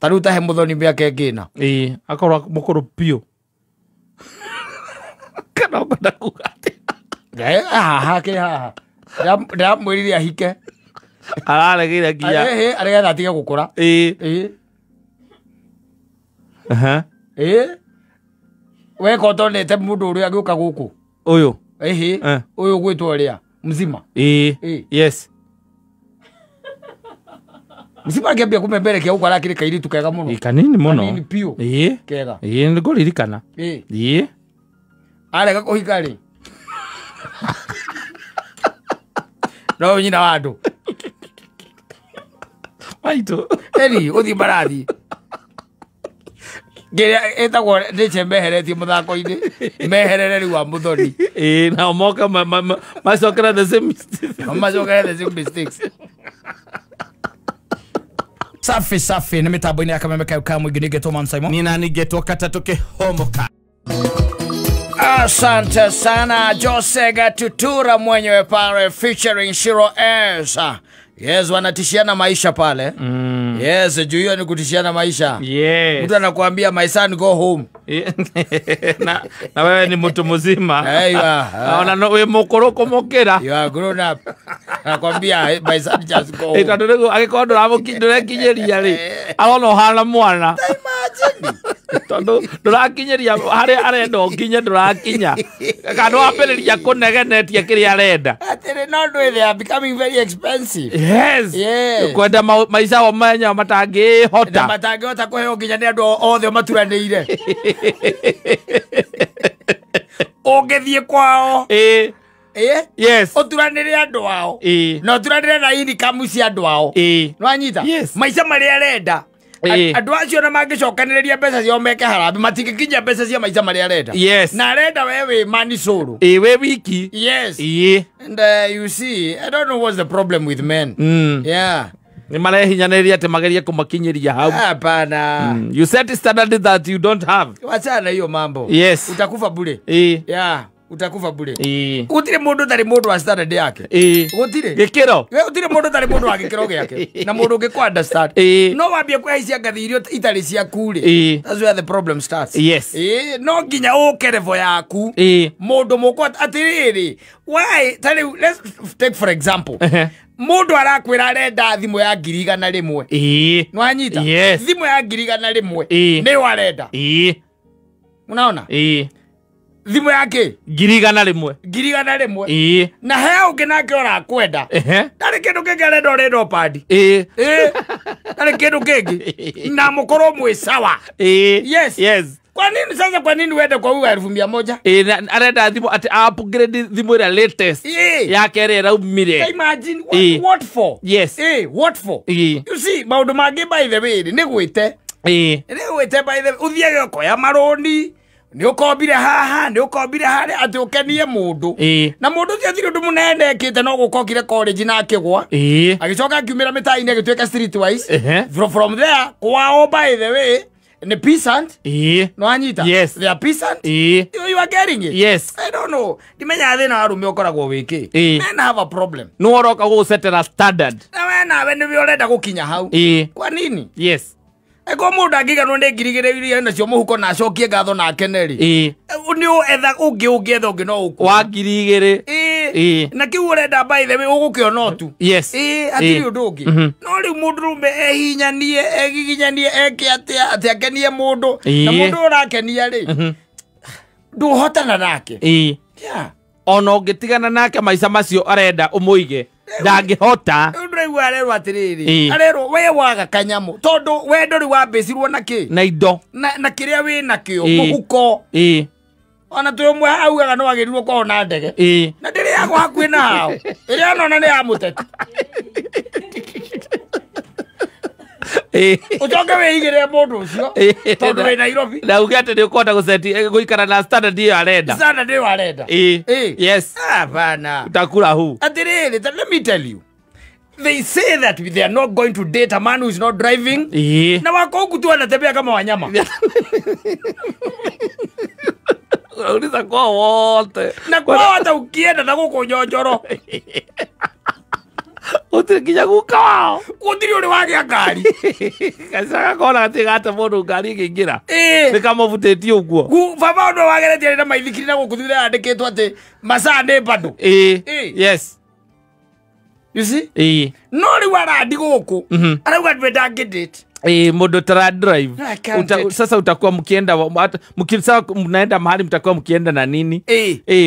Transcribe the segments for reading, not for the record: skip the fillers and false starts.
Taruta he muthoni miaka ingina. Akorwa mukuru pio. Kana ngona kugate. Ke haha. Mwirire ahike. Araregire nginya. Arega atige gukura. We kotonete mundu uria agiuka guku. Uyu. Uyu gwitwo ria mzima. Yes. Mzima akiambia kumemberekia guku arakire kairitu kega muno. Kanini muno. Kanini pio. Kega. Ndiguririkana. Arega kuhika ri. No nyina wandu. Maito. Eri uthi barathi. Geria etagwo ndiche meheretie muthako-ini meherere riu wa muthoni na moka macokera the same mistakes safi ni mitambo-ini ya Kameme ka mwingi nigetwo Man Simon nina nigetwo Katatuke Homoka. Asante sana Josega Tutura mwenyewe pale featuring Shiro S. Yes, wanatishiana maisha pale. Yes, juu hiyo ni kutishiana maisha. Yes. Mtu anakuambia my son go home. na wewe ni mtu mzima. Naona wewe mukuru mokera. You are grown up. Anakuambia my son just go home. Itadogo agikondo ramukindure kinyeria ri. Arono hana mwana. Imagine. Tondo ndurakinyeria hari arenda nginya ndurakinya. Kana waperiria kunegenetia kiri arenda. Atire no they are becoming very expensive. Yes. Kwenda maisha wa manya matangi hota. Matangi hota kuheo nginya ni andu othe maturanire. Ogethie kwao. Yes. Oturanire andu ao. No turanire na income cia andu ao. No anyita. Maisha mari arenda. Andu acio na mangicokaniriria mbeca cio meke harambe matingikinya mbeca cia maisha mari arenda. Na arenda wewe mani suru. We wiki. Yes. And you see, I don't know what's the problem with men. Ni marehinyaniria ate magerie kumakinyiria hau. Hapana. You set standard that you don't have. Wachana hiyo mambo. Yes. Utakufa bure. Utakufa bure. Gutire mundu tari mundu wa standard yake. Gutire. Gikiro. We gutire mundu tari mundu wa gikiro giake. Na mundu ungi kwa understand. No wambie kwaicia ngathi irio itari cia kuri. That's where the problem starts. Yes. No nginya ukerevo yaku. Mundu mukwa atiriri. Why? Let's take for example. Mundu arakwira arenda thimu ya 100,000. No anyita. Thimu ya 100,000. Ni warenda. Unaona? Thimu yake 100,000. Na he ungi nake orakwenda. Ndari kindu kingi arenda urenda padi. Ndari kindu kingi. Na mukoro mwe sawa. Yes. Kwa nini wende kwa huyu 100,000? Arenda thimu ati upgrade thimu ya latest. Yake rera umire. Imagine what for? Yes. What for? You see, maundu mangi by the way ni gwite. Ni gwite by the way uthiage koya maroni. Ni ukombire haha, ni ukombire hare ati ukenie mundu. Na mundu ti athire ndu munene ekite no gukokire college na akigwa. Agicoka akiumira mitai-ini agitweka streetwise. From there, kwao by the way, ni peasant. No anyita. Yes. They are peasant. You are getting it. Yes. I don't know. Dimenya thina arume ukoragwo wiki. Men have a problem. No oroka go set a standard. Na we nawe ni urenda gukinya hau. Kwa nini? Yes. Ego mundu angigano ni 2,000 nacio muhuko na acokie ngatho na akeneri. Ni etha ungi etha ungi no uku. Wa 2,000. Na kiu urenda by the way ugukiona tu. Yes. Atiri undu ungi. No ri mundu rume ehinyanie egiginyanie eke ati akenie mundu na mundu urakenia ri. Nduhotana nake. Ono ngitigana nake maisha macio arenda umuige. Ndangihota. Ndregwa arero atiriri. Arero we waga kanyamu. Tondu we ndori wambicirwo na ki? Na indo. Na kiria we nakio muhuko. Ona tu mwe augaga no agirirwo kwa ona ndege. Na ndiri yako hakuhi na hao. Iria nona ni ya muteti. Ucoke wigire mundu ucio tondu we Nairobi. Na ugate ni ukonda guseti guikara na standard iyo arenda. Standard iyo arenda. Yes. Bana. Utakura hu. Atiriri, let me tell you. They say that they are not going to date a man who is not driving. Na wako huku tu anatembea kama wanyama. Unaweza kwa wote. Na kwa hata ukienda na kuko nyonjoro. Gutire nginya guka wao. Gutire uri wagĩa ngari. Gacaga kona gatigate mũndũ ngari ĩkĩingĩra. Nĩkamũbutĩtie ũguo. Baba ũndũ wageretie na maithikiri na gũkũ andĩkĩtwo atĩ macaa nĩ bado. Yes. You see? No rĩu arandi gũkũ. Arauga ndangĩdate. Mundu tara drive. Sasa utakuwa mkienda mnaenda mahali mtakuwa mkienda na nini?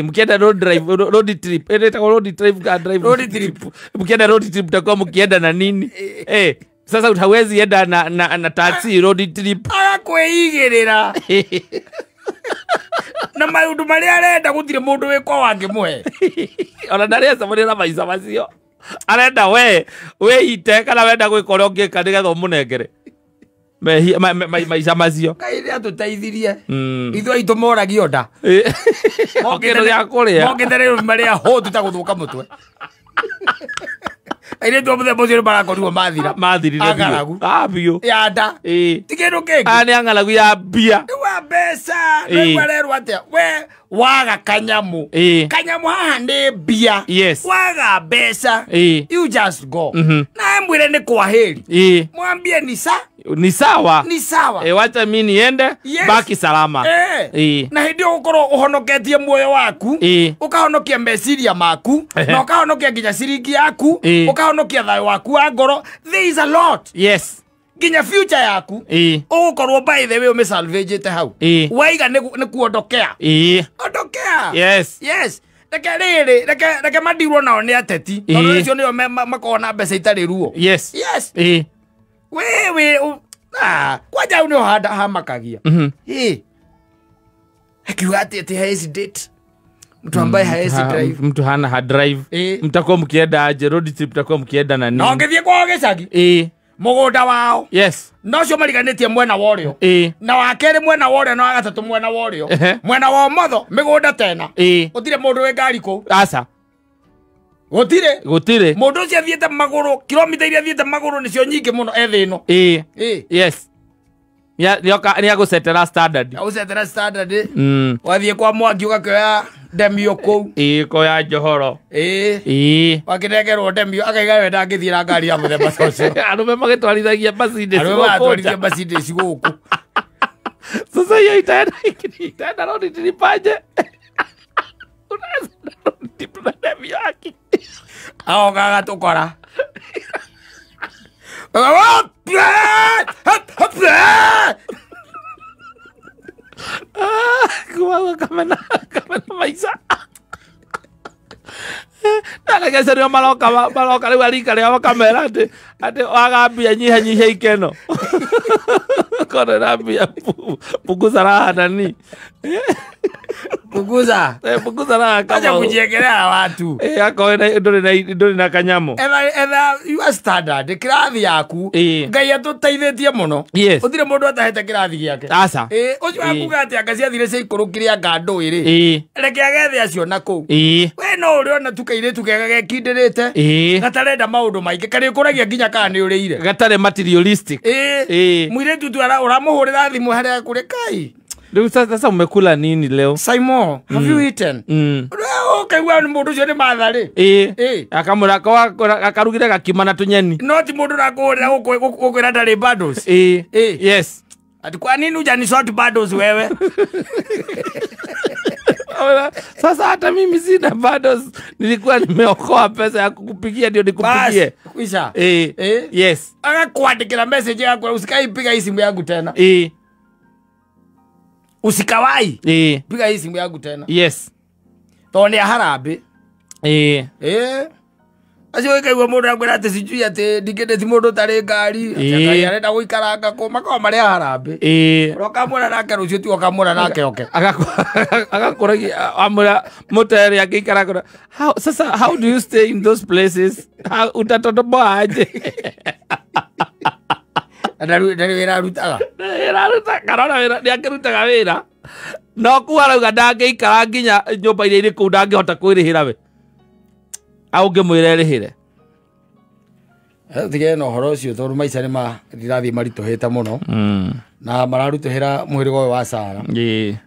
Mkienda road drive, road trip. Road trip. Mkienda road trip mtakuwa mkienda na nini? Sasa utawezi enda na taxi road trip. Agakwĩigĩrĩra. Na maũndũ marĩa arenda gũtirĩ mũndũ wĩkwa wangĩmũhe. Ona ndarĩaca marĩ na maica macio. Arenda we ite kana wenda gwĩka ũrĩa ũngĩka nĩgetha ũmũnengere maica macio. Ngai nĩatũteithirie. Ithuĩ aitũ moragio nda. Kĩndũ gĩa kũrĩa. Mokĩte rĩu marĩa hũtu ta gũthũka mũtwe. Airĩtu a mũthemba ũcio nĩmarakorirwo mathira. Mathirire biũ. Biũ. Ya nda. Ti kĩndũ kĩngĩ. Nĩ ang'aragu ya mbia. Nĩ wa mbeca. Rĩu arerwo atĩa we waga kanyamũ. Kanyamũ haha nĩ mbia. Yes. Waga mbeca. You just go. Na mwĩre nĩ kwaheri. Mwambie ni sawa. Ni sawa. Wacha mimi niende baki salama. Na hĩndĩ ũgũkorwo ũhonoketie muoyo waku, ũkahonokia meciria maku, na ũkahonokia nginya ciringi yaku, ũkahonokia thayũ waku wa ngoro. There is a lot. Yes. Nginya future yaku ũgũkorwo by the way ũmĩsalvagete hau. Waiga nĩ kuondokea. Ondokea. Yes. Yes. Reke madirwo nao nĩ ateti. Tondũ ũcio nĩo makorwo na mbeca itarĩ ruo. Yes. Yes. We kwaja unio hamakagia. Akiwa ati haezi date. Mtu ambaye haezi drive. Mtu hana drive. Mtakuwa mkienda aje road trip mtakuwa mkienda na nini? Na ongethie kwa gicagi. Mũgũnda wao. Yes. Nocio mariganĩtie mwena wa ũrĩo. Na wa kerĩ mwena wa ũrĩo na wa gatatũ mwena wa ũrĩo. Mwena wa ũmotho mĩgũnda tena. Gũtirĩ mũndũ wĩ ngari kũu. Aca. Gũtirĩ. Mũndũ ũcio athiĩte magũrũ, kilomita iria athiĩte magũrũ nĩcio nyingĩ mũno ethĩ ĩno. Yes. Nĩ agũcetera standard. Agũcetera standard. Wathiĩ kwa Mwangi ũgakĩoya ndemio kũu. Koya njohoro. Wakĩnengerwo ndemio akaiga we ndangĩthiĩ na ngari ya mũthemba ũcio. Arũme magĩtwarithagia Mercedes gũkũ. Arũme matwarithagia Mercedes gũkũ. Sasa hiyo itaenda road trip aje. Unaenda road trip na ndemio yake. Aokaga tũkora. Kumaga kamena maica. Nagagece rĩo maroka rĩu arika rĩao makamera atĩ waga mbia nyihanyihia ikeno. Kone na mbia punguza raha nani. Punguza raha kama. Acha kujiekelea watu. Yako ndori na kanyamo. Etha you standard kirathi yaku. Ngai atũteithĩtie mũno. Gũtirĩ mũndũ atahete kirathi gĩake. Aca. Ũcio akuga atĩ anga ciathire cia ikũrũkire anga ndũĩ-rĩ. Reke agethe acio na kũu. We no ũrĩ ona tukairĩtu kega gekindĩrĩte. Gatarenda maũndũ maingĩ. Karĩ ũkũragia nginya kana nĩ ũrĩire. Gatarĩ materialistic. Mũirĩtu tu ũramũhũrĩra thimũ harĩa kũrĩ Kai. Sasa umekula nini leo? Simon, have you eaten? Okay, well, mũndũ ũcio nĩ matharĩ. Akamũra akarugire gakima na tũnyeni. No ti mũndũ ũrakũhũrĩra gũkwĩra ndarĩ bundles. Yes. Ati kwa nini hujani short bundles wewe? Sasa hata mimi sina bundles. Nilikuwa nimeokoa pesa ya kukupigia ndio nikupigie. Kwisha. Yes. Akakuandikira message yako usikaipiga hii simu yangu tena. Usikawai. Piga hii simu yangu tena. Yes. Tone ya harambe. Acio wikaigua mũndũ akwĩra atĩ sijui atĩ ndingĩndĩti mũndũ tarĩ ngari. Ngai arenda gũikaranga kũ makao marĩa harambe. Ũkamwĩra nake rũciũ ti ũkamwĩra nake oke. Agakũragia amwĩra mũtere akĩikaranga. Sasa how do you stay in those places? Utatotoboa aje? Ndari wĩra arutaga. Karona wĩra nĩakĩrutaga wĩra. No kuarauga ndangĩikara nginya nyũmba iria irĩ kũu ndangĩhota kwĩrĩhĩra we. Au ngĩmwĩra rĩhĩre. Tige no horo ũcio tondũ maica nĩ marathiĩ maritũhĩte mũno. Na mararutũhĩra mũhĩrĩga ũyũ wa Sara.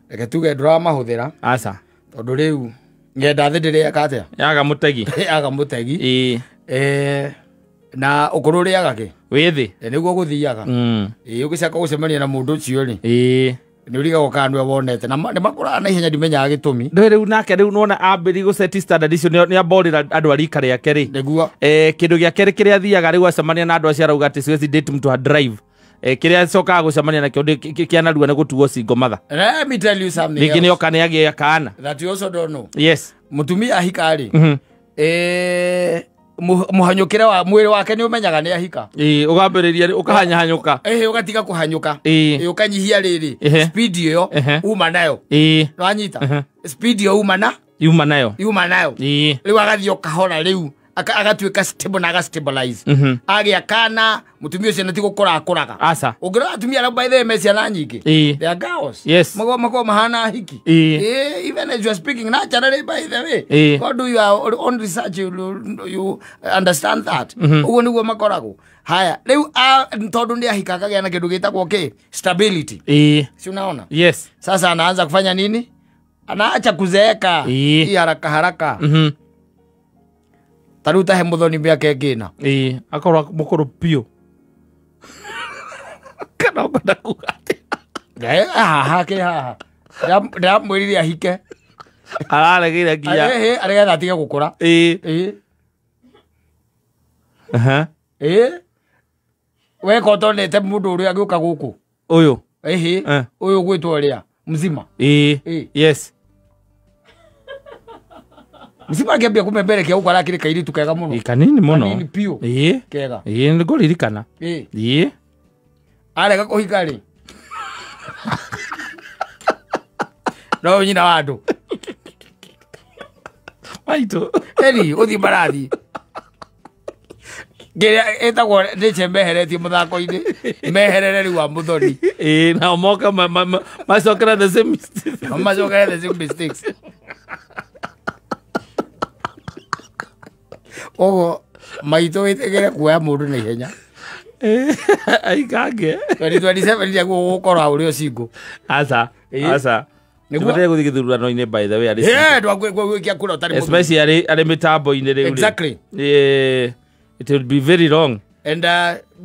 Reke tuge ndũramahũthĩra. Aca. Tondũ rĩu ngenda thĩ ndĩrĩaka atĩa? Yaga mũtegi. Yaga mũtegi. na ukururiaga ki withi niguo guthiaga ugicaka gucemania na mundu ucio ri ni uriga gukandwa wonete na ni makura na ihenya ndimenyaga gitumi riu nake riu nona ambiri gu set standard icio ni aborira andu arika riake ri niguo kindu gia keri kiria thiaga riu acemania na andu acio arauga ati siwezi date mtu ha drive kiria cokaga gucemania na kio kianarua ni gutuo singo matha. Let me tell you something. Ligini okane agia kana that you also don't know. Yes. Mutumia ahikari muhanyukire wa mwiri wake ni umenyaga ni ahika ugambiriria ukahanyahanyuka ugatiga kuhanyuka ukanyihia riri speed yo uma nayo nwanyita speed yo uma nayo riu agathio kahora riu agatuika stable na stabilize agia kana mutumia ucio nati gukora akoraga asa ungira atumia na by the mesia na nyingi they are girls mako mahana hiki even as you are speaking naturally by the way how do you are on research you understand that ugo niguo makorago haya riu tondu ni ahikaga gena kindu gitagwo ki stability si unaona sasa anaanza kufanya nini anaacha kuzeeka haraka taruta he muthoni miaka ngina akorwa mukuru pio kana ukanda kugate haha ndamwirire ahike araregire ngia aregetha atige gukura weka utonete mundu uria agiuka guku uyu uyu gwitwo ria mzima yes mzima akiambia kumembelekea huko arakire kairitu kega muno kanini muno kanini pio kega niguririkana arega kuhika ri no nyina wandu waitu eri uthi barathi ngiria etagwo ndicemeheretie muthako-ini meherere riu wa muthoni na moka macokera the same mistakes ogo maito wetegere kuoya mundu na ihenya aikange 2027 ndio gukora uri ocingo asa niguo guthi githurano-ini by the way ndwagwikia kura utari especially ari mitambo-ini riu exactly it will be very long and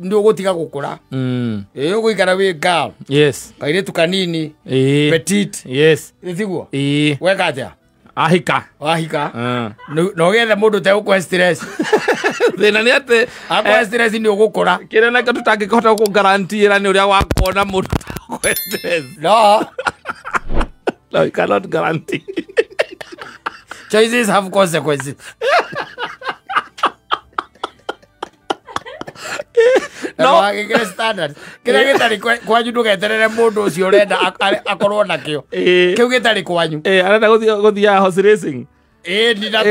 ndio gutiga gukura guikara wi girl kairitu kanini petite thiguo weka atia ahika no gethe mundu te ukwe stress thina ni ati akwa stress ni ugukura kire na katu tangikota ku guarantee ra ni uria wakona mundu ukwe stress no I cannot guarantee choices have consequences no agikire standard kire gitari kwanyu ndugeterere mundu ucio urenda akorwo nakio kiu gitari kwanyu arenda guthia horse racing nina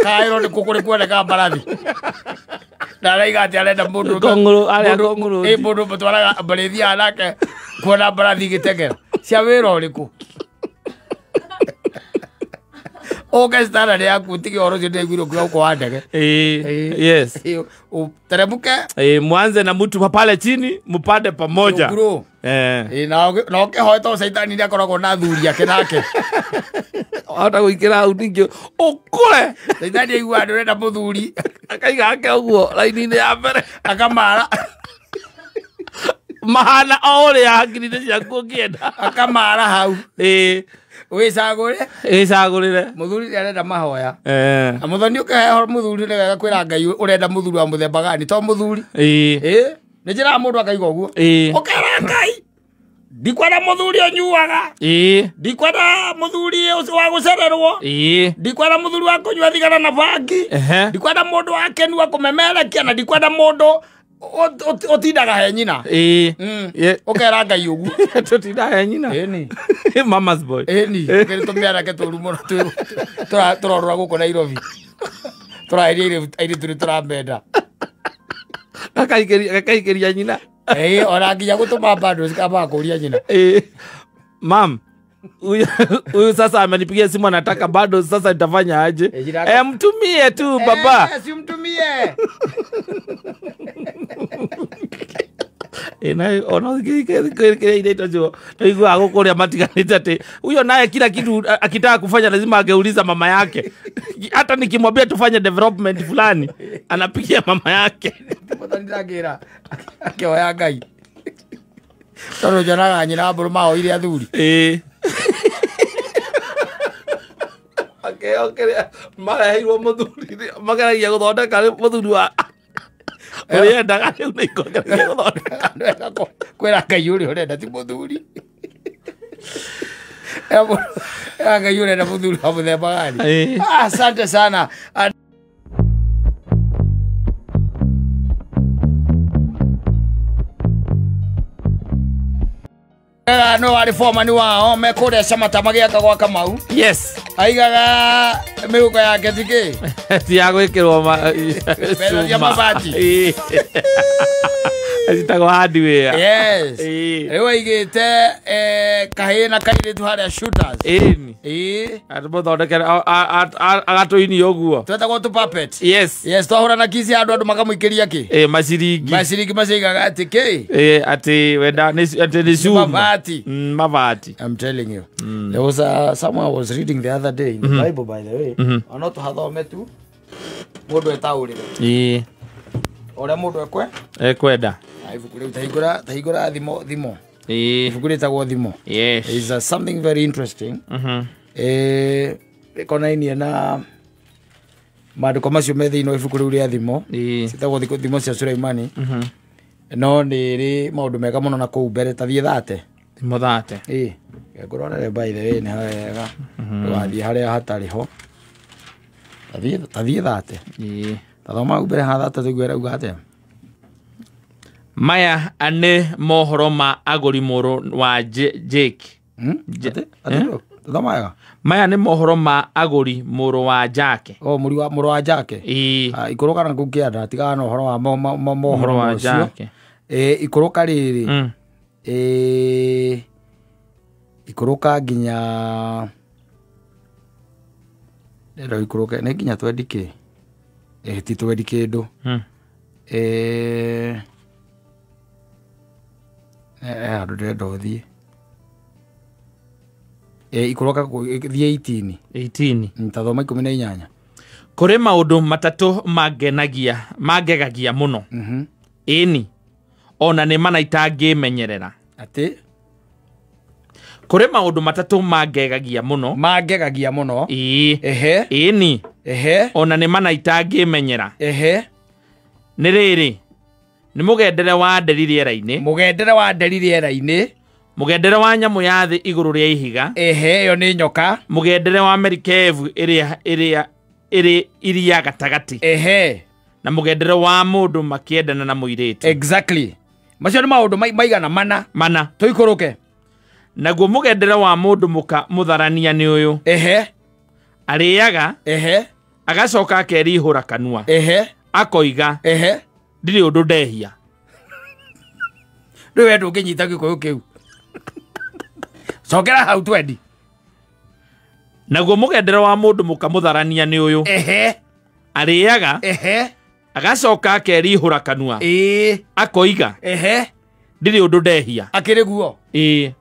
kairo ni kukuri kuoneka mbarathi ndaraiga ati arenda mundu mundu mutwaraga mbarithi anake kuona mbarathi gitegera cia wira uriku oke standard yaku tiki oro cio ndeguiro kwa kwa ndege yes teremuke mwanze na mtu pale chini mpande pamoja na oke hoito saitani ndio akoragwo na thuri yake nake ota guikira utingio ukure saitani aigua andu renda muthuri akaiga ake uguo raini-ini ya mbere akamara mahana ore hakiri-ini ciaku ngienda akamara hau wicagurire muthuri arenda mahoya na muthoni ukeheho muthuri ni wega kwira Ngai urenda muthuri wa muthemba gani to muthuri ni njira mundu akaiga uguo ukera Ngai ndikwenda muthuri onyuaga ndikwenda muthuri ucio wa gucererwo ndikwenda muthuri wa kunyua thigara na bangi ndikwenda mundu wakenu wa kumemerekia na ndikwenda mundu otindaga he nyina ukera Ngai ugu tutindaga he nyina mama's boy kiri tumiara ke turu muno turorora guko Nairobi turairie aire turi turamenda akaikiria nyina ona nginya gutuma bado sikaba kuria nyina mam huyu sasa amenipigia simu anataka bado sasa nitafanya aje mtumie tu baba si mtumie Na ono kile itacho ndio ako kule matikanita ate huyo naye kila kitu akitaka kufanya lazima angeuliza mama yake. Hata nikimwambia tufanye development fulani anapigia mama yake. Ndiragira akioya Ngai. Toro jana nyina buru mao ile athuri. Okay. Mara hiyo muthuri magaragia guthondeka muthuri wa oye ndaga riu ni ikogeragia guthondeka kwera Ngai uri urenda ti muthuri. Ngai urenda muthuri wa muthemba gani? Asante sana. No wali foreman wao mekore samata magiaka kwa Kamau. Yes. Aigaga miuko yake tiki. Ti yagwikirwo Pero ya mabati. Azitago hardware. Yes. Ewa igete kahina kaire tu haria shooters. Atubo thondekera agatoini yoguo. Twetagwo tu puppet. Yes. Yes, twahura na kisi andu makamuikiria ki. Maciringi. Maciringi macigaga atiki. Ati wenda ati ni shuma. Mavati. I'm telling you. There was someone I was reading the other day in the Bible, by the way. Ono to hathome tu. Mundu etaurire. Ora mundu ekwe? Ekwenda. Ibuku riu tahigura thimo. Ibuku ritagwo thimo. Yes. Is something very interesting. Konainie na maandiko macio me thiini wa ibuku riu ria thimo. Citagwo thimo cia Sulaimani. No nĩ maũndũ mega mũno na kũu mbere tathiĩ thate. Thimo thate. Ngũronere by the way nĩ hawega. Ndũgathiĩ harĩa hatarĩ ho. Tathiĩ thate. Tathoma mbere ha thate tũigua rauga atĩa. Maya nĩ mohoro ma agũri mũrũ wa Jake. Tathoma wega. Maya nĩ mohoro ma agũri mũrũ wa Jake. Mũrũ wa Jake. Ikũrũka na kũu kĩanda tigaga na ũhoro wa mohoro wa Jake. Ikũrũka rĩrĩ. Ikũrũka nginya ndio ikũrũka nĩ nginya twendike. Ti twendike kĩndũ. Andũ ndĩrenda ũthiĩ. Ikũrũka thiĩ 18. Tathoma 18. Kũrĩ maũndũ matatũ mangegagia mũno. Ĩni ona nĩ mana itangĩmenyerera. Ati kũrĩ maũndũ matatũ mangegagia mũno. Ĩni ona nĩ mana itangĩmenyera. Nĩ rĩrĩ nĩ mũgendere wa nderi rĩera-inĩ. Mũgendere wa nyamũ ya thĩ igũrũ rĩa ihiga. Ĩyo nĩ nyoka. Mũgendere wa merikebu ĩrĩ iria gatagati. Na mũgendere wa mũndũ makĩendana na mũirĩtu. Exactly. Macio nĩ maũndũ maigana mana. Tũikũrũke. Naguo mũgendere wa mũndũ mũtharania nĩ ũyũ. Arĩaga. Agacoka akerihũra kanua. Akoiga. Ndirĩ ũndũ ndehia. Rĩu wendo ũngĩnyita gĩkũyũ kĩu. Cokera hau twendi. Naguo mũgendere wa mũndũ mũtharania nĩ ũyũ. Arĩaga. Agacoka akerihũra kanua. Akoiga. Ndirĩ ũndũ ndehia. Akĩrĩ guo. Ĩyo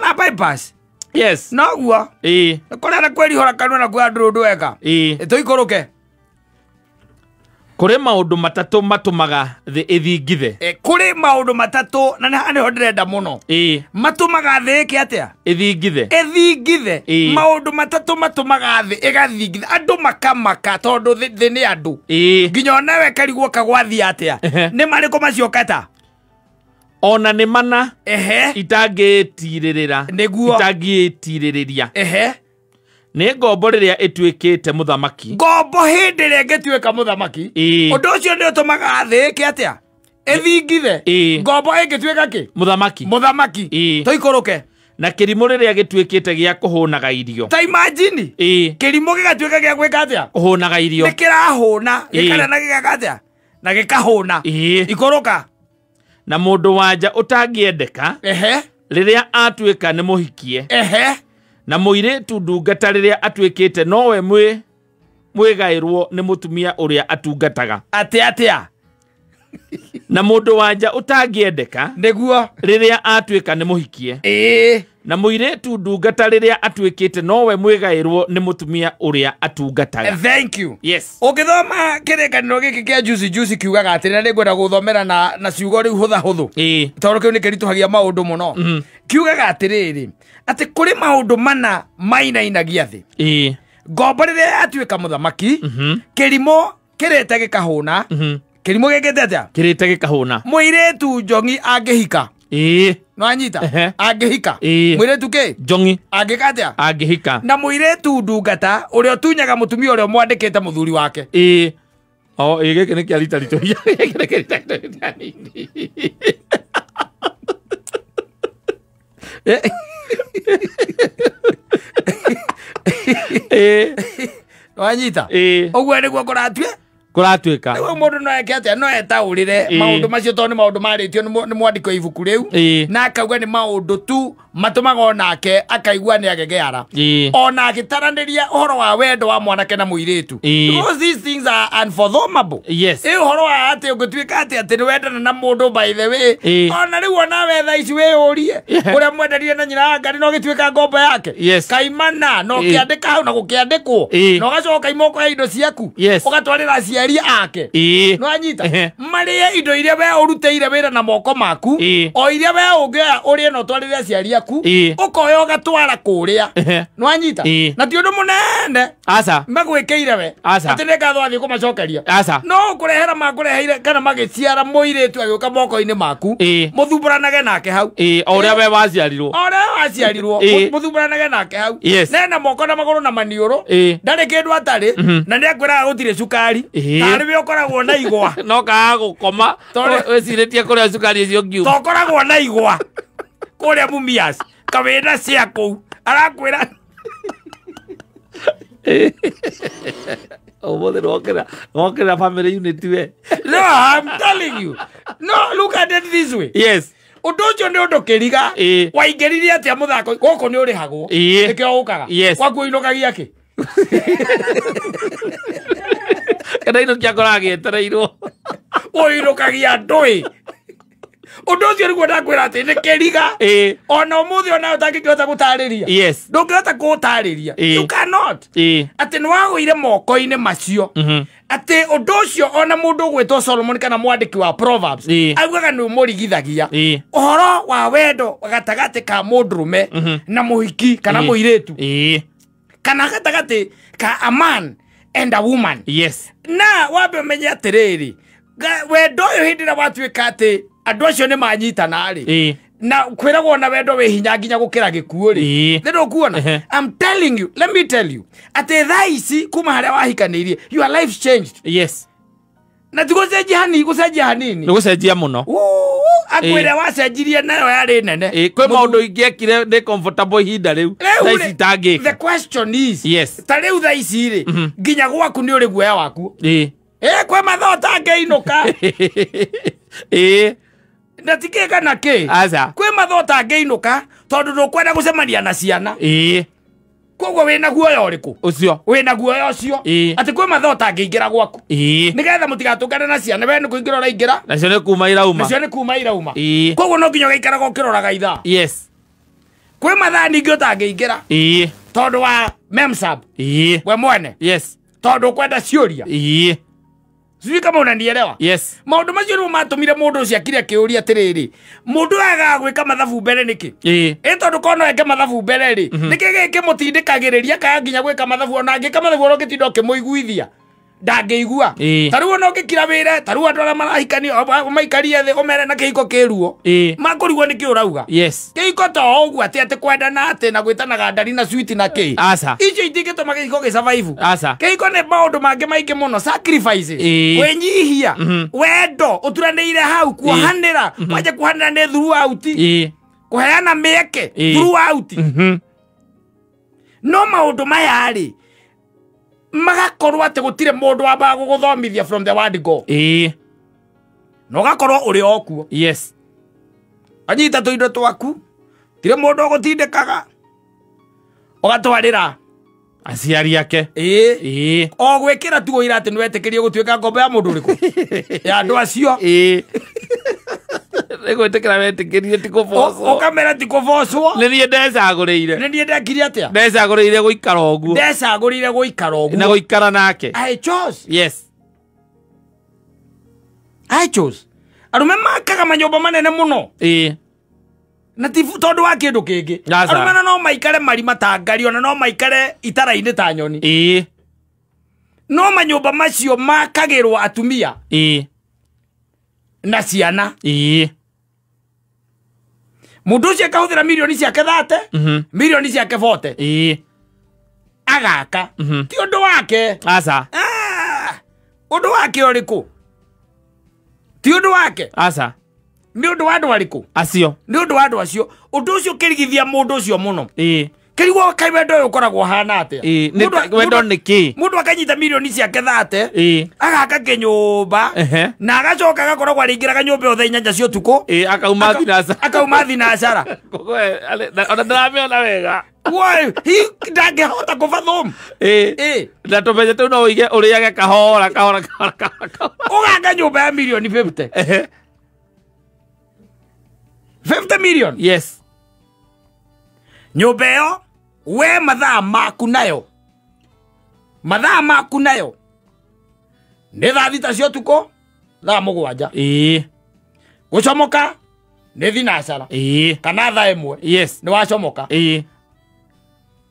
na bypass. Yes. No guo. Kũrĩa kwĩrihũra kanua na kuo ndũrũ ũndũ weka. Tũikũrũke. Kũrĩ maũndũ matatũ matũmaga thĩ ĩthingithe. Kũrĩ maũndũ matatũ na nĩho ndĩrenda mũno. Matũmaga thĩ ĩke atĩa? Ĩthingithe. Maũndũ matatũ matũmaga thĩ ĩgathingithe. Andũ makamaka tondũ thĩ nĩ andũ. Nginya onawe karigwo kagwathiĩ atĩa. Nĩ marĩkũ maciokata? Ona nĩ mana itangĩtirĩrĩra. Itangĩtirĩrĩria. Nĩ ngombo rĩrĩa ĩtuĩkĩte mũthamaki. Ngombo hĩndĩ ĩrĩa ĩngĩtuĩka mũthamaki. Ũndũ ũcio nĩ ũtũmaga thĩ ĩke atĩa? Ĩthingithe. Ngombo ĩngĩtuĩka kĩ? Mũthamaki. Tũikũrũke. Na kĩrimũ rĩrĩa gĩtuĩkĩte gĩa kũhũnaga irio. Ta imagine. Kĩrimũ gĩgatuĩka gĩa gwĩka atĩa? Kũhũnaga irio. Nĩ kĩrahũna. Gĩkarĩa na gĩgaka atĩa? Na gĩkahũna. Ikũrũka. Na mũndũ wanja ũtangĩendeka. Rĩrĩa atuĩka nĩ mũhikie. Na mũirĩtu ndungata rĩrĩa atuĩkĩte nowe mwĩgaĩrwo nĩ mũtumia ũrĩa atungataga. Atĩa. na mundu wanja utangiendeka niguo riria atuika ni muhikie na muiretu ndungata riria atuikite nowe mwigairwo ni mutumia uria atungataga. Thank you. Yes. Ukithoma kirekaniro giki kia juicy kiugaga atiri na ngwenda guthomera na ciugo riu hutha huthu tondu kiu ni kirituhagia maundu muno. Kiugaga atiriri ati kuri maundu mana mainainagia thi ngombo riria atuika muthamaki kirimo kirete gikahuna kirimo gikete atia kirete gikahuna muiretu Njongi angihika no anyita angihika muiretu ke Njongi angikatia angihika na muiretu ndungata uria utunyaga mutumia uria mwandikite muthuri wake giki ni kiarita rito no anyita ogwe niguo kuratuika niwe mundu no eke atia no etaurire maundu macio to ni maundu maritio ni mwandiko ibuku riu na akauga ni maundu tu matumaga onake akaigua ni agegeara ona agitaraniria uhoro wa wendo wa mwanake na muiritu because these things are unfathomable. Yes. Uhoro wa ati ungituika ati ni wendana na mundu by the way ona riu ona wetha ici wiyurie uria mwenderie na nyina ngari no gituika ngombo yake kaimana no kiandika hau na gukiandikwo no gacoka imoko indo ciaku ugatwarira aciari ake no anyita marie indo iria we uruteire wira na moko maku o iria we ungea urie no twarire aciari aku ukoya ugatwara kuria no anyita na ti undu munene asa magwikeire we ati ne gatho athi kumacokeria asa no kurehera makureheire kana magiciara muiretu agioka moko-ini maku muthumburanage nake hau oria we waciarirwo muthumburanage nake hau nena moko na maguru na maniuru ndari kindu atari na ni akwiraga gutire cukari tari we ukoragwo na igwa no kaga gukoma weciritie kuria cukari icio ngiuma to ukoragwo na igwa kuria Mumias kawina cia kuu arakwira Mothe wokera family unit we. No, I'm telling you. No, look at it this way. Yes. Undu ucio ni undu kiriga waingiririe atia muthako goko ni urihagwo nikio ukaga kwaku inukagia ki kana ino kiakora gietereirwo uinukagia ndui undu ucio niguo ndakwira ati ni kiriga ona umuthi ona utangikihota gutariria ndungihota gutariria you cannot ati ni wagwire moko-ini macio ati undu ucio ona mundu gwitwo Solomon kana mwandiki wa Proverbs augaga ni umurigithagia uhoro wa wendo gatagati ka mundurume na muhiki kana muiretu kana gatagati ka a man and a woman na wabe menye atiriri wendo uyu hindira watuika ati andu acio ni manyitana ri na kwiragwo na wendo we hinya nginya gukira gikuo ri ndio kuona I'm telling you, let me tell you ati thaici kuma haria wahikanirie your life changed na tugocenjia hani gucenjia hanini gucenjia muno akwire wacenjirie nayo yari nene kwi maundu ingiekire ni comfortable ihinda riu thaici tangi the question is ta riu thaici ri nginya gwaku ni uri guoya waku kwe mathota ngeinuka ndatikeka na ki kwe mathota ngeinuka tondu ndukwenda gucemania na ciana koguo wina guoya uriku ucio wina guoya ucio ati kwe mathota ngiingira gwaku nigetha mutigatungane na ciana we ni kuingira uraingira nacio ni kuma irauma koguo no nginya gaikaraga ukiroraga ithaa kwe mathaa ningi utangiingira tondu wa memsab we mwene tondu kwenda ciuria sijui kama unanielewa maundu macio ni matumire mundu ucio akire akiuria atiriri mundu aga gwika mathabu mbere niki tondu kono eke mathabu mbere ri niki giki mutindikagiriria kaya nginya gwika mathabu ona ngika mathabu ro gitindo kimuiguithia ndangeigua taruo no ngikira wire taruo andu aria marahikani maikarie thi umere na kihiko kiruo makurigwo niki urauga kihiko to uguo ati kwendana ati na gwitanaga ndari na sweet na ki icio itingituma kihiko gi survive kihiko ni maundu mangi maingi muno sacrifices kwenyihia wendo uturaniire hau kuhanira waje kuhanira ni throughout kuheana mieke throughout no maundu maya ri magakorwo ati gutire mundu wamba guguthomithia from the word go no gakorwo uri okuo anyita tuindo twaku tire mundu gutindikaga ugatwarira aciari ake o gwikira tu ira ati nwetekirie gutuika ngombe ya mundu riku ya andu acio egwetekera wetikirie ti kuboco ukamera ti kubocwo ni nie ndecaguriire ni nie ndekire atia ndecaguriire guikara uguo ndecaguriire guikara uguo na guikara nake I chose yes I chose arume makaga manyomba manene muno na tifu tondu wa kindu kingi arume no maikare marima tangari ona no maikare itara-ini ta nyoni no manyomba macio makagirwo atumia na ciana mundu ucio akahuthira milioni ciake 30 milioni ciake 40 agaka ti undu wake aca undu wake uriku ti undu wake aca ni undu wa andu ariku acio ni undu wa andu acio undu ucio kirigithia mundu ucio muno kirigwo kai wendo uyu ukoragwo hana atia wendo niki mundu akanyita milioni ciake 30 agaka kinyumba na agacoka agakoragwo aringiraga nyumba yothe 8 cia utuku akauma thinacara ona ndarameona wega ndangihota kubathum na tumenye tu no uige uriage kahora uganga nyumba ya milioni 50 50 million yes nyumba yo we mathaa maku nayo nĩ thaa thita cia ũtukũ thaa mũgwanja gũcomoka nĩ thinacara kana thaa ĩmwe nĩ wacomoka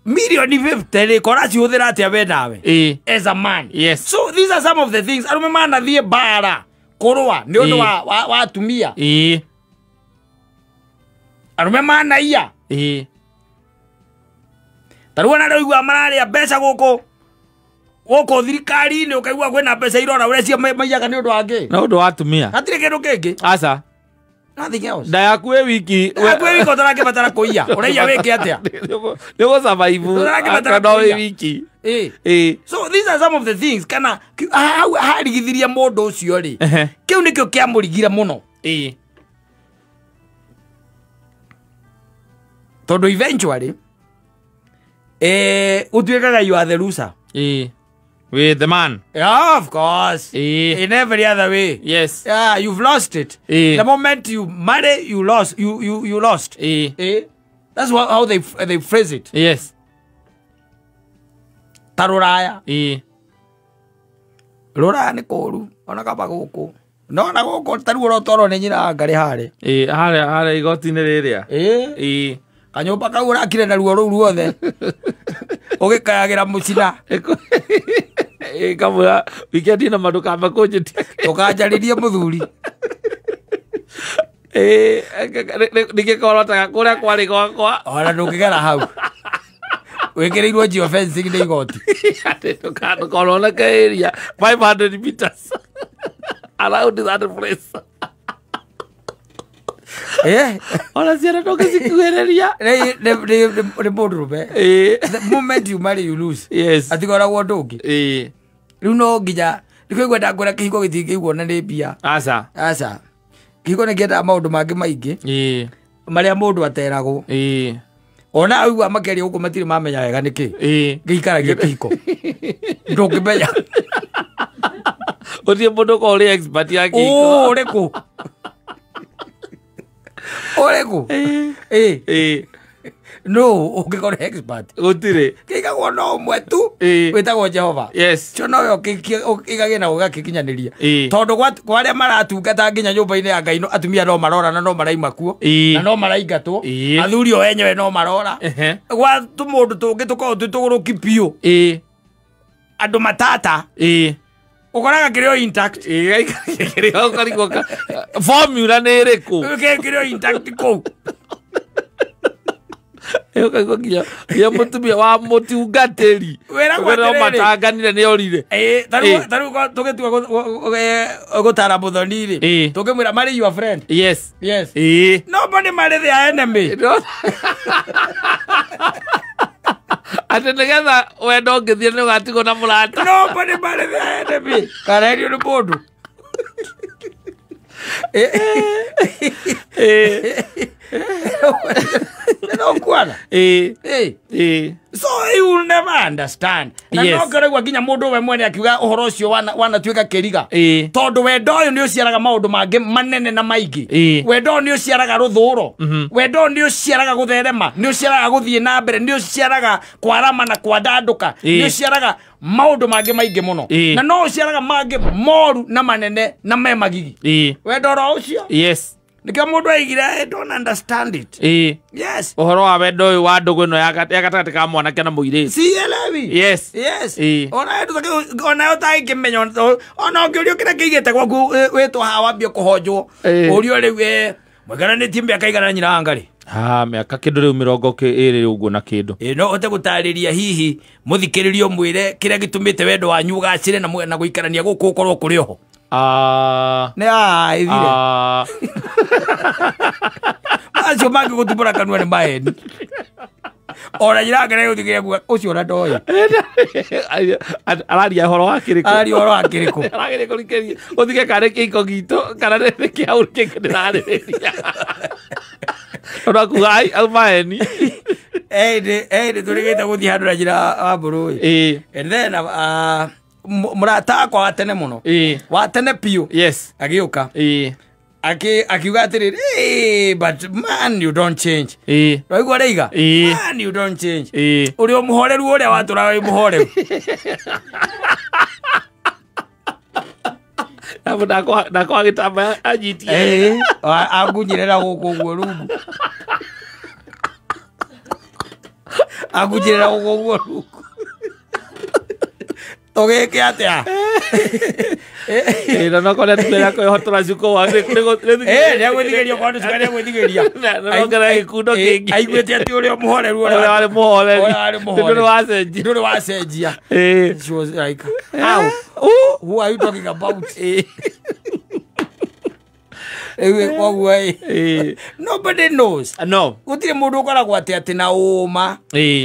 milioni 50 rĩ kora cihũthĩra atĩa we nawe as a man so these are some of the things arũme manathiĩ mbara kũrũa nĩ ũndũ wa atumia arũme manaiya tarua na rĩu mararĩa mbeca gũkũ thirikari-inĩ ũkaigua kwĩna mbeca irora ũrĩa cia maiyaga nĩ ũndũ wa ngĩ na ũndũ wa atumia hatirĩ kĩndũ kĩngĩ aca nothing else nda yaku wĩ wiki ũtarakĩbatara kũiya ũraiya wĩke atĩa nĩ gũcabaibu no wĩ wiki so these are some of the things kana harigithirie mũndũ ũcio rĩ kĩu nĩkĩo kĩamũrigire mũno tondu eventually utuikaga you are the loser with the man of course in every other way yes you've lost it the moment you marry you lost you lost that's how they phrase it yes taruraya ruraya ni kuru ona kaba guku no na guku taru rotoro ni nyina ngari hare hare igoti-inĩ rĩrĩa kanyumba kau urakire na ruo rũu ruothe ugikayagira mucina kamwe wikendi na mandu kamba kunjitia ukanjaririe muthuri nigikorotaga kuria kwari gwakwa ona ndungigera hau wikireirwo geofencing ni igoti ndukorwo area 500 meters around that place ona ciana ndũngĩcikuhĩrĩria nĩ mũndũrũme the moment you marry you lose atikoragwo ũndũ ũngĩ rĩu no nginya ndikũigua ngwĩra kĩhiko gĩtingĩiguo na nĩ mbia aca kĩhiko nĩ kĩendaga maũndũ mangĩ maingĩ marĩa mũndũ ateragwo ona aigua makĩaria gũkũ matirĩ mamenya wega nĩkĩ gĩikaragia kĩhiko ndũngĩmenya ũthiĩ mũndũ ko ũrĩ expert ya kĩhiko ũrĩkũ Oreku. No, ukikora expert. Gutire. Kigagwo no mwe tu. Witagwo Jehova. Yes. Cho no ikage na ugakikinyaniria. Tondu kwa aria maratungata nginya nyumba-ini ya Ngai no atumia no marora na no maraima kuo. Na no maraingatwo. Athuri o enyewe no marora. Gwa tumundu tungi tukorwo tuguruki piu. Andu matata. Ukoraga kirio intact kirio kariko formula nä rä kå kirio intact kå kaigua nginya må tumia wa må tungatä ri no matanganire nä orire tarä tå gä tua gå tara må thoni rä tå ngä mwä ra marä your friend nobody marry their enemy ati nigetha wendo ngithie ni ugatigwo na murata nobody marry their enemy karerio ni mundu No kwana. So you will never understand. Na no koragwa ginya mundu we mwene akiuga uhoro ucio wana tuika kiriga. Tondu wendo uyu ni uciaraga maundu mangi manene na maingi. Wendo ni uciaraga ruthuro. Wendo ni uciaraga gutherema, ni uciaraga guthie na mbere, ni uciaraga kwarama na kwandanduka, ni uciaraga maundu mangi maingi muno. Na no uciaraga mangi moru na manene na me magigi. Wendo ro ucio? Yes. Nika mundu aigire I don't understand it. Yes. Uhoro wa wendo uyu wa ndugu no yakatati ka mwanake na muire. Si elevi. Yes. Yes. Ona edu ona utaikimenya ona ngiorio kira kiigete gwaku wetwa hawambia kuhonjwo. Urio riu mwagaranĩtie mĩaka igana nyina ngari. Mĩaka kĩndũ rĩu 20 ũguo na kĩndũ. No hote gũtarĩria hihi mũthikĩrĩrio mwĩre kĩrĩa gĩtũmĩte wendo wanyu ũgacĩre na gũikarania gũkũ ũkorwo kũrĩ oho. Nĩ ithire. Acio mangĩ gũtumbũra kanua nĩ maheni. Ora njĩra ngere gũthikĩrĩria ũcio ona ndoĩ. Araria ũhoro wa kĩrĩkũ. Araria ũhoro wa kĩrĩkũ. Araria kũrikĩria. Ũthike kana kĩiko gitũ kana nĩ kĩaũ kĩngĩ ndĩrarĩrĩria. Ona kugai almaeni. Tũrĩgĩte gũthiĩ handũ na njĩra wa mbũrũ. And then mũrata wakwa wa tene mũno. Wa tene piũ. Yes. Agĩũka. Akiuga atĩrĩrĩ, but man you don't change. Waigua reiga? Man you don't change. Ũrĩ o mũhoreru ũrĩa watũraga wĩ mũhoreru. Ndakwa agĩtamba anyitie. Angunyire na gũkũ ũguo rungu. Angunyire na gũkũ ũguo rungu. Tũgĩke atĩa? Na no kone tũrĩa kwĩhotora cuko wa nĩagwĩthigĩria kwa andũ cika nĩagwĩthigĩria. Nongera gĩkundo kĩngĩ. Aiguĩte atĩ ũrĩa mũhoreru ũrĩa warĩ mũhoreri. Ndũrĩ wacenjia. She was like, how? Who are you talking about? Nobody knows. No. Gutire mundu ukoragwo ati na uma.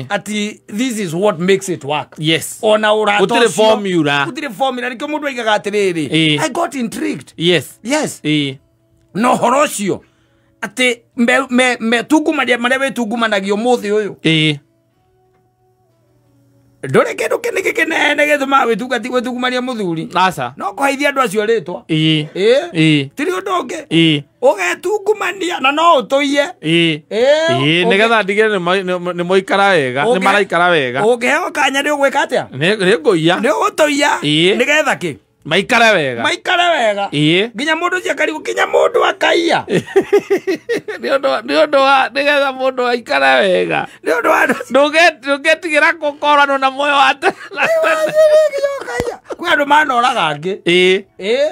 Ati this is what makes it work. Yes. Ona urato. Gutire formula. Gutire formula. Nikyo mundu aigaga atiriri. I got intrigued. Yes. Yes. No horocio. Ati me tugumania maria we tugumanagio muthi uyu. Ndore kindu kiniki kinene githuma witugati wetugumania muthuri. Aca. No kuhaithia andu acio ritwa. Tiri undu ungi. Ugetungumania na no utuiye. Nigetha ndigire ni moikara wega, ni maraikara wega. Ungeheo kanya ni ugwika atia? Ni nguia. Ni utuiya. Nigetha ki? Maikara wega. Maikara wega. Nginya mundu cia karibu kinya mundu akaiya. Nĩ ũndũ wa nigetha mũndũ aikara wega. Nĩ ũndũ wa ndũngetigira gũkorana na muoyo wa tene. Kwĩ andũ manoraga angĩ.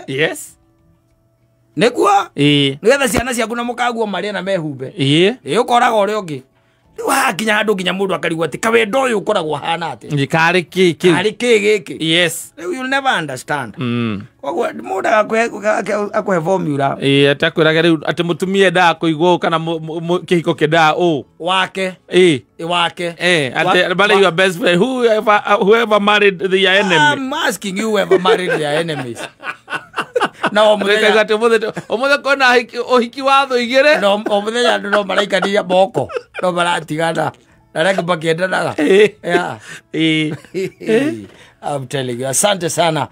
Yes. Nĩguo? Nigetha ciana ciaku na mũkaguo marĩe na mehumbe. Ũkoraga ũrĩa ũngĩ. Wakinya handũ nginya mundu akarigwo ati kawendo uyu ukoragwo hana ati gikari kiki ari kigiki. Yes, you will never understand. Kogwo mundu akwe formula atakwiraga riu ati mutumie nda kuigwo kana kihiko kida wake wake ati but your best friend whoever married the enemy. I'm asking you, whoever married their enemies. No omuthenya kona ohiki watho igire no omuthenya no maraikania moko no maratigana na rege bakiendanaga. Yeah. I'm telling you, asante sana.